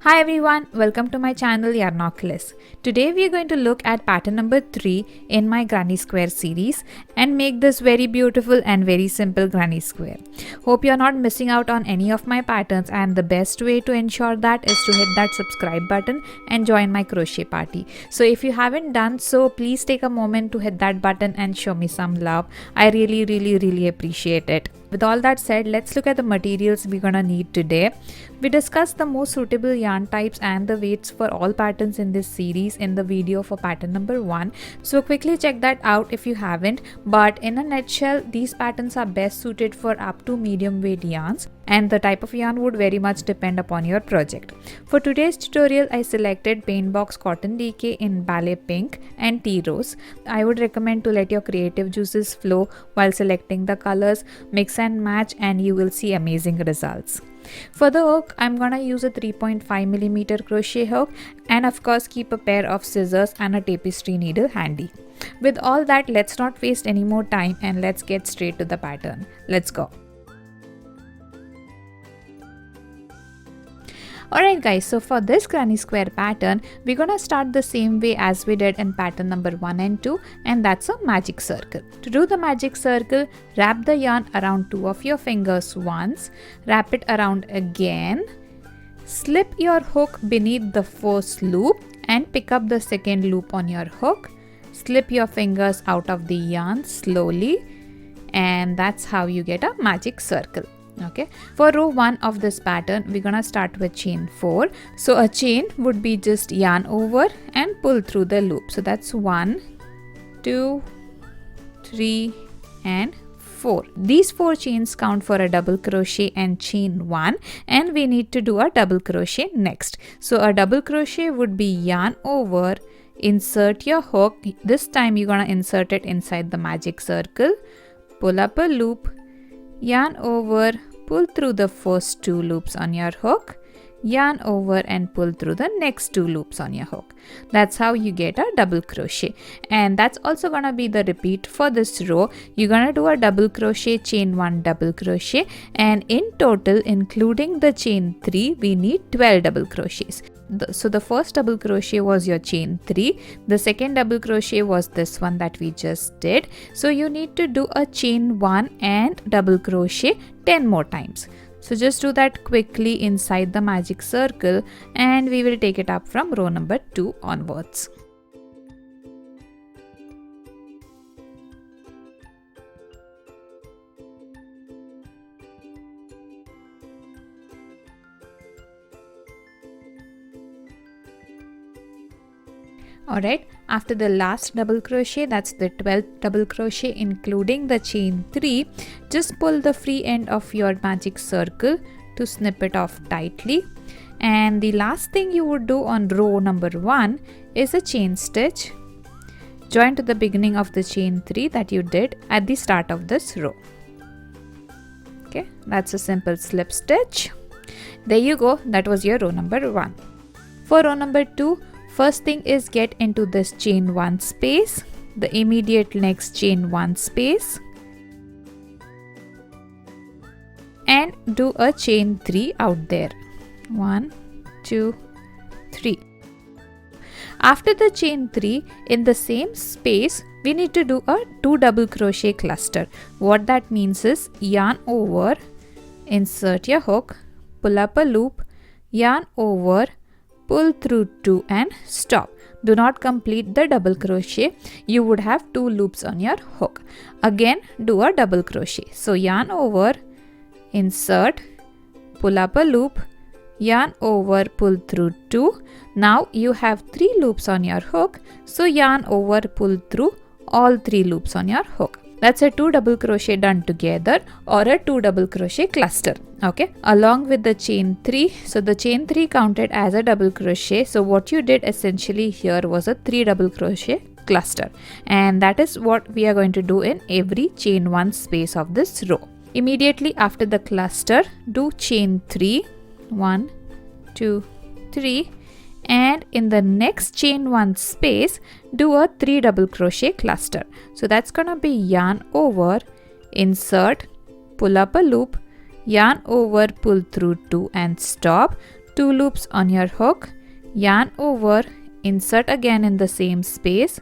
Hi everyone, welcome to my channel Yarnoculus. Today we are going to look at pattern number 3 in my Granny Square series and make this very beautiful and very simple Granny Square. Hope you are not missing out on any of my patterns, and the best way to ensure that is to hit that subscribe button and join my crochet party. So if you haven't done so, please take a moment to hit that button and show me some love. I really appreciate it. With all that said, let's look at the materials we're gonna need today. We discussed the most suitable yarn types and the weights for all patterns in this series in the video for pattern number 1. So quickly check that out if you haven't. But in a nutshell, these patterns are best suited for up to medium weight yarns, and the type of yarn would very much depend upon your project. For today's tutorial, I selected Paint Box Cotton Decay in Ballet Pink and Tea Rose. I would recommend to let your creative juices flow while selecting the colors, mix and match, and you will see amazing results. For the hook, I'm gonna use a 3.5mm crochet hook, and of course keep a pair of scissors and a tapestry needle handy. With all that, let's not waste any more time and let's get straight to the pattern. Let's go. Alright guys, so for this Granny Square pattern, we're gonna start the same way as we did in pattern number 1 and 2, and that's a magic circle. To do the magic circle, wrap the yarn around 2 of your fingers once, wrap it around again, slip your hook beneath the first loop and pick up the second loop on your hook, slip your fingers out of the yarn slowly, and that's how you get a magic circle. Okay, for row 1 of this pattern, we're gonna start with chain 4. So a chain would be just yarn over and pull through the loop. So that's 1, 2, 3 and 4. These 4 chains count for a double crochet and chain 1, and we need to do a double crochet next. So a double crochet would be yarn over, insert your hook. This time you're gonna insert it inside the magic circle, pull up a loop, yarn over, pull through the first 2 loops on your hook, yarn over and pull through the next 2 loops on your hook. That's how you get a double crochet, and that's also gonna be the repeat for this row. You're gonna do a double crochet, chain 1, double crochet, and in total, including the chain 3, we need 12 double crochets. So the first double crochet was your chain 3, the second double crochet was this one that we just did. So you need to do a chain 1 and double crochet 10 more times. So just do that quickly inside the magic circle, and we will take it up from row number 2 onwards. Alright, after the last double crochet, that's the 12th double crochet including the chain 3, just pull the free end of your magic circle to snip it off tightly. And the last thing you would do on row number 1 is a chain stitch. Join to the beginning of the chain 3 that you did at the start of this row. Okay, that's a simple slip stitch. There you go, that was your row number 1. For row number 2, first thing is get into this chain 1 space, the immediate next chain 1 space, and do a chain 3 out there. 1, 2, 3. After the chain 3, in the same space, we need to do a 2 double crochet cluster. What that means is yarn over, insert your hook, pull up a loop, yarn over, pull through 2 and stop. Do not complete the double crochet. You would have 2 loops on your hook. Again, do a double crochet. So yarn over, insert, pull up a loop, yarn over, pull through 2. Now you have 3 loops on your hook. So yarn over, pull through all 3 loops on your hook. That's a 2 double crochet done together, or a 2 double crochet cluster. Okay, along with the chain 3. So the chain 3 counted as a double crochet. So what you did essentially here was a 3 double crochet cluster, and that is what we are going to do in every chain 1 space of this row. Immediately after the cluster, do chain 3, 1, 2, 3, and in the next chain 1 space, do a 3 double crochet cluster. So that's gonna be yarn over, insert, pull up a loop, yarn over, pull through 2 and stop. 2 loops on your hook, yarn over, insert again in the same space,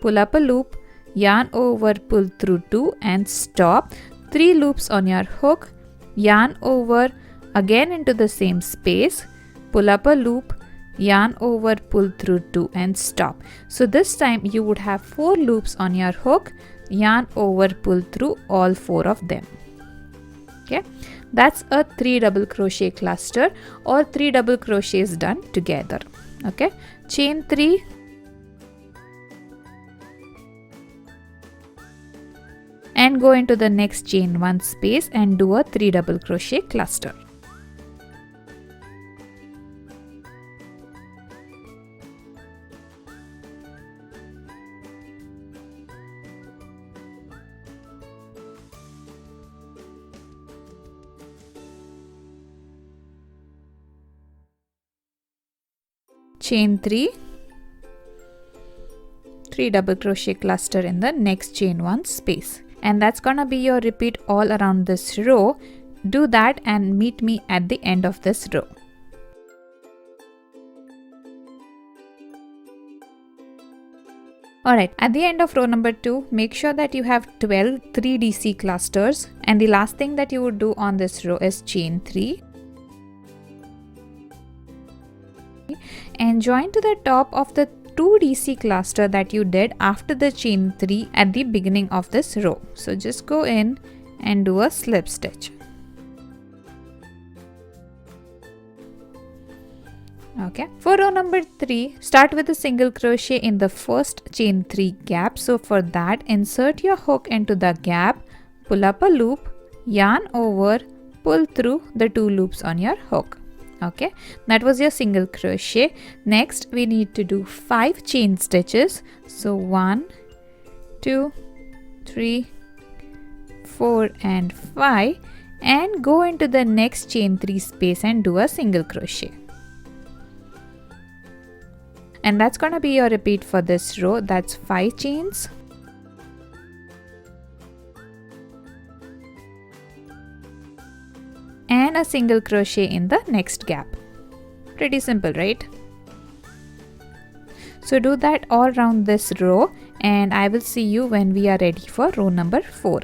pull up a loop, yarn over, pull through 2 and stop. 3 loops on your hook, yarn over, again into the same space, pull up a loop, yarn over, pull through 2 and stop. So this time you would have 4 loops on your hook, yarn over, pull through all 4 of them. Okay, that's a 3 double crochet cluster or 3 double crochets done together. Okay, chain 3, and go into the next chain 1 space and do a 3 double crochet cluster. Chain 3, 3 double crochet cluster in the next chain 1 space, and that's gonna be your repeat all around this row. Do that and meet me at the end of this row. Alright, at the end of row number 2, make sure that you have 12 3DC clusters, and the last thing that you would do on this row is chain 3 and join to the top of the 2DC cluster that you did after the chain 3 at the beginning of this row. So just go in and do a slip stitch. Okay, for row number 3, start with a single crochet in the first chain 3 gap. So for that, insert your hook into the gap, pull up a loop, yarn over, pull through the 2 loops on your hook. Okay, that was your single crochet. Next we need to do 5 chain stitches. So 1, 2, 3, 4 and 5, and go into the next chain 3 space and do a single crochet. And that's gonna be your repeat for this row. That's 5 chains. And a single crochet in the next gap. Pretty simple, right? So do that all around this row, and I will see you when we are ready for row number 4.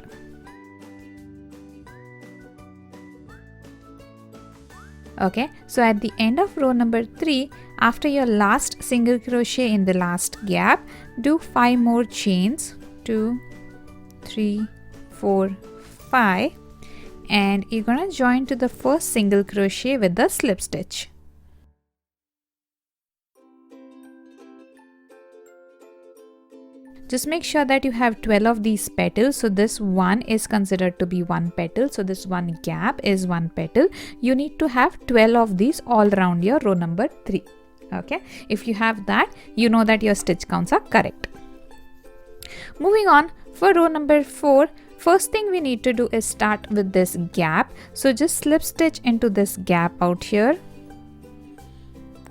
Okay, so at the end of row number 3, after your last single crochet in the last gap, do 5 more chains. 2, 3, 4, 5. And you're gonna join to the first single crochet with the slip stitch. Just make sure that you have 12 of these petals. So this one is considered to be 1 petal. So this one gap is 1 petal. You need to have 12 of these all around your row number 3. Okay, if you have that, you know that your stitch counts are correct. Moving on, for row number 4, first thing we need to do is start with this gap. So just slip stitch into this gap out here,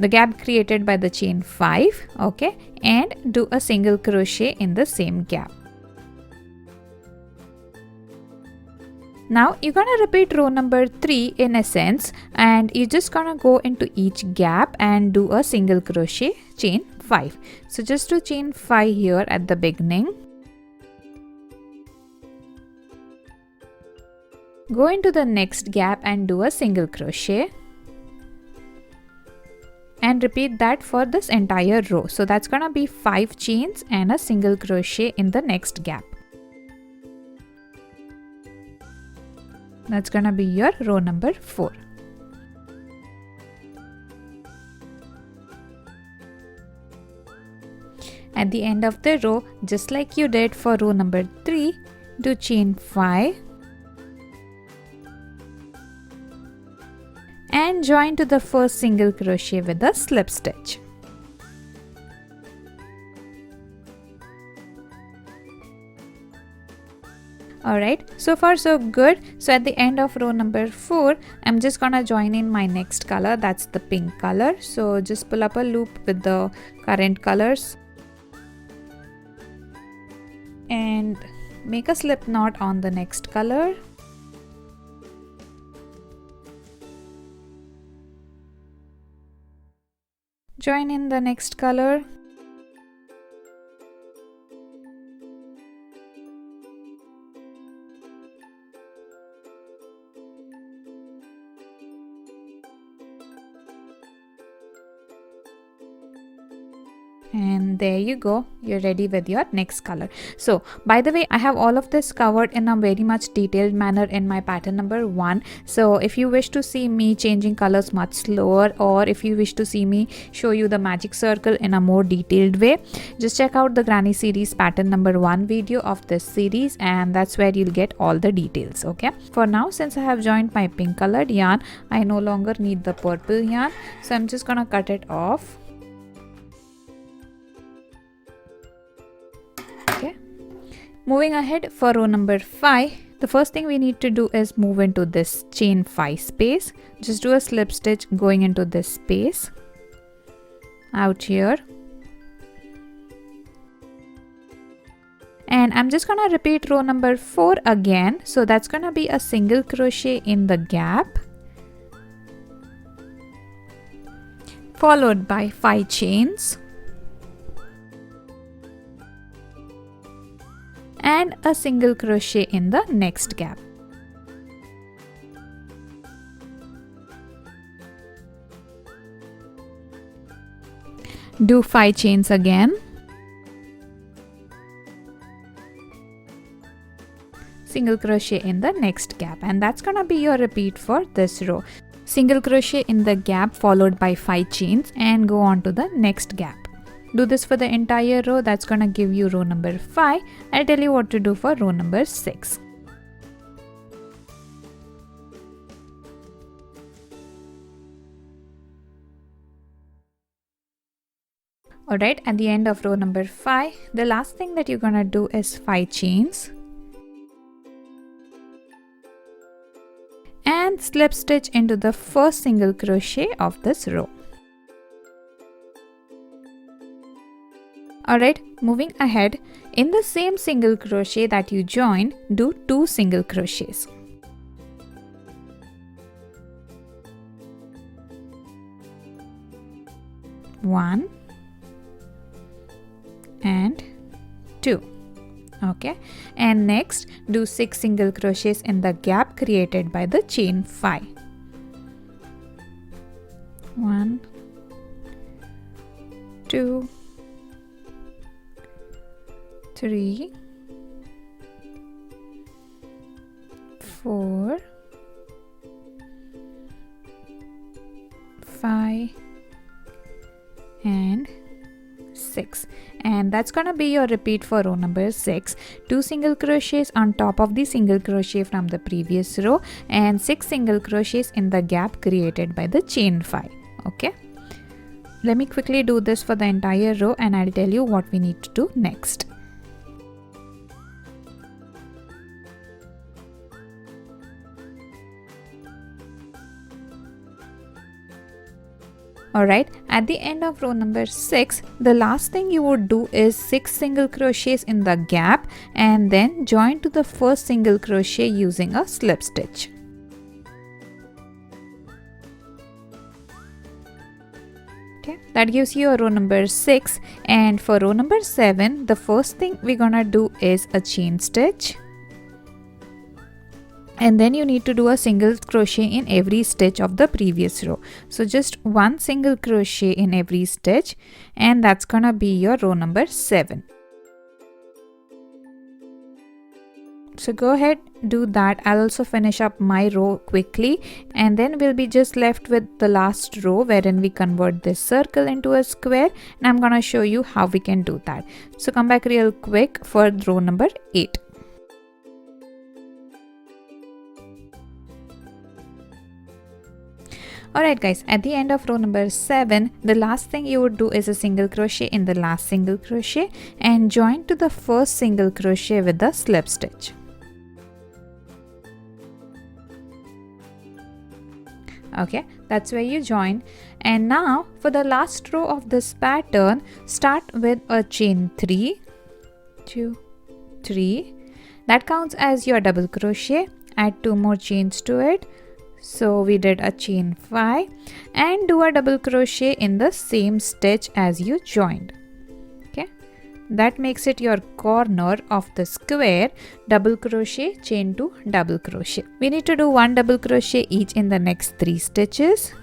the gap created by the chain 5. Okay, and do a single crochet in the same gap. Now you're gonna repeat row number 3 in a sense, and you're just gonna go into each gap and do a single crochet chain 5. So just do chain 5 here at the beginning. Go into the next gap and do a single crochet, and repeat that for this entire row. So that's gonna be 5 chains and a single crochet in the next gap. That's gonna be your row number 4. At the end of the row, just like you did for row number 3, do chain 5 and join to the first single crochet with a slip stitch. Alright, so far so good. So at the end of row number 4, I'm just gonna join in my next color, that's the pink color. So just pull up a loop with the current colors and make a slip knot on the next color. Join in the next color. And there you go, you're ready with your next color. So by the way, I have all of this covered in a very much detailed manner in my pattern number 1. So if you wish to see me changing colors much slower, or if you wish to see me show you the magic circle in a more detailed way, just check out the Granny series pattern number 1 video of this series, and that's where you'll get all the details. Okay, for now, since I have joined my pink colored yarn, I no longer need the purple yarn, so I'm just gonna cut it off. Moving ahead for row number 5, the first thing we need to do is move into this chain 5 space. Just do a slip stitch going into this space out here. And I'm just gonna repeat row number 4 again. So that's gonna be a single crochet in the gap, followed by 5 chains. And a single crochet in the next gap. Do 5 chains again. Single crochet in the next gap, and that's gonna be your repeat for this row. Single crochet in the gap followed by 5 chains and go on to the next gap. Do this for the entire row. That's gonna give you row number 5. I'll tell you what to do for row number 6. Alright, at the end of row number 5, the last thing that you're gonna do is 5 chains and slip stitch into the first single crochet of this row. Alright, moving ahead, in the same single crochet that you joined, do 2 single crochets. One and 2. Okay, and next do 6 single crochets in the gap created by the chain 5. 1, 2, 3, 4, 5 and 6, and that's gonna be your repeat for row number 6. 2 single crochets on top of the single crochet from the previous row and 6 single crochets in the gap created by the chain 5. Okay, let me quickly do this for the entire row and I'll tell you what we need to do next. Alright, at the end of row number 6, the last thing you would do is 6 single crochets in the gap and then join to the first single crochet using a slip stitch. Okay, that gives you a row number 6, and for row number 7, the first thing we're gonna do is a chain stitch. And then you need to do a single crochet in every stitch of the previous row. So just 1 single crochet in every stitch, and that's gonna be your row number 7. So go ahead, do that. I'll also finish up my row quickly, and then we'll be just left with the last row wherein we convert this circle into a square, and I'm gonna show you how we can do that. So come back real quick for row number 8. Alright guys, at the end of row number 7, the last thing you would do is a single crochet in the last single crochet and join to the first single crochet with the slip stitch. Okay, that's where you join. And now for the last row of this pattern, start with a chain 3, 2, 3. That counts as your double crochet. Add 2 more chains to it. So we did a chain 5 and do a double crochet in the same stitch as you joined. Okay, that makes it your corner of the square. Double crochet, chain 2, double crochet. We need to do 1 double crochet each in the next 3 stitches.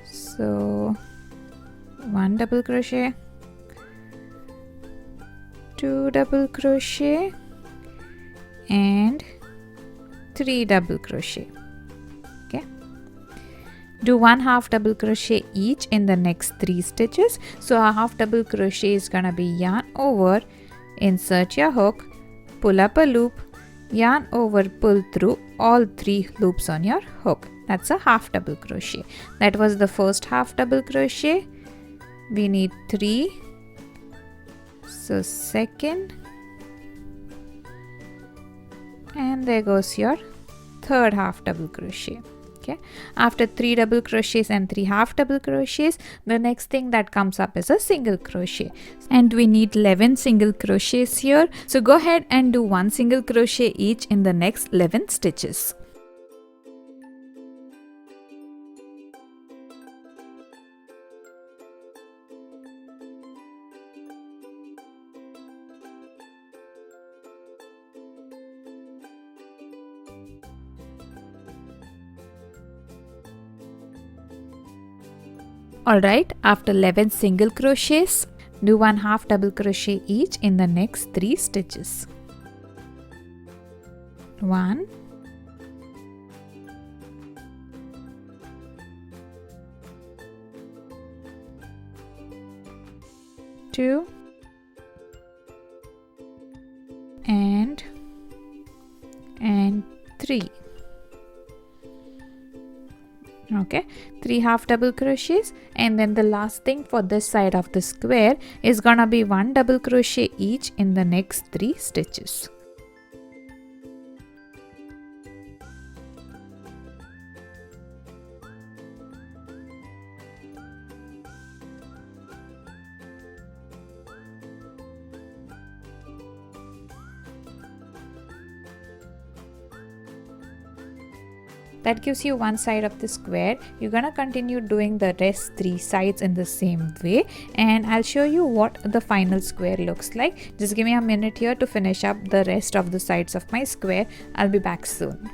So 1 double crochet, 2 double crochet and 3 double crochet. Okay, do 1 half double crochet each in the next 3 stitches. So a half double crochet is gonna be yarn over, insert your hook, pull up a loop, yarn over, pull through all 3 loops on your hook. That's a half double crochet. That was the first half double crochet. We need 3. So second, and there goes your third half double crochet. Okay, after 3 double crochets and 3 half double crochets, the next thing that comes up is a single crochet, and we need 11 single crochets here. So go ahead and do 1 single crochet each in the next 11 stitches. Alright, after 11 single crochets, do 1 half double crochet each in the next 3 stitches. 1, 2, and 3. Okay, 3 half double crochets, and then the last thing for this side of the square is gonna be 1 double crochet each in the next 3 stitches. That gives you one side of the square. You're gonna continue doing the rest 3 sides in the same way, and I'll show you what the final square looks like. Just give me a minute here to finish up the rest of the sides of my square. I'll be back soon.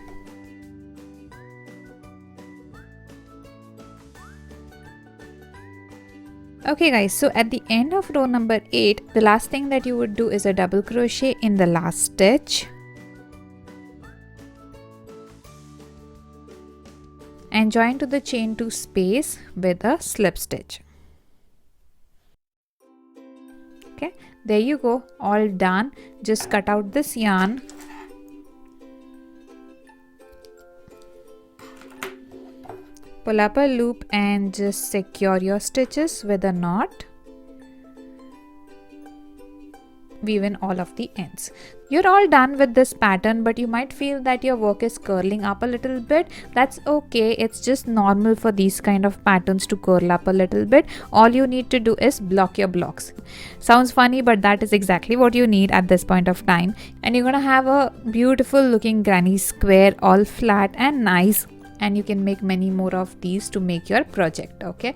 Okay guys, so at the end of row number 8, the last thing that you would do is a double crochet in the last stitch. And join to the chain 2 space with a slip stitch. Okay, there you go, all done. Just cut out this yarn, pull up a loop and just secure your stitches with a knot. Weave in all of the ends. You're all done with this pattern, but you might feel that your work is curling up a little bit. That's okay, it's just normal for these kind of patterns to curl up a little bit. All you need to do is block your blocks. Sounds funny, but that is exactly what you need at this point of time. And you're gonna have a beautiful looking granny square, all flat and nice. And you can make many more of these to make your project. Okay,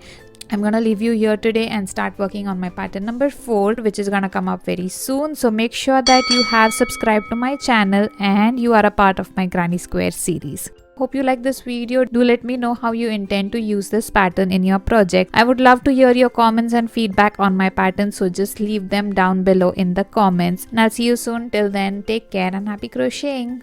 I'm gonna leave you here today and start working on my pattern number 4, which is gonna come up very soon. So make sure that you have subscribed to my channel and you are a part of my Granny Square series. Hope you like this video. Do let me know how you intend to use this pattern in your project. I would love to hear your comments and feedback on my pattern, so just leave them down below in the comments. And I'll see you soon. Till then, take care and happy crocheting.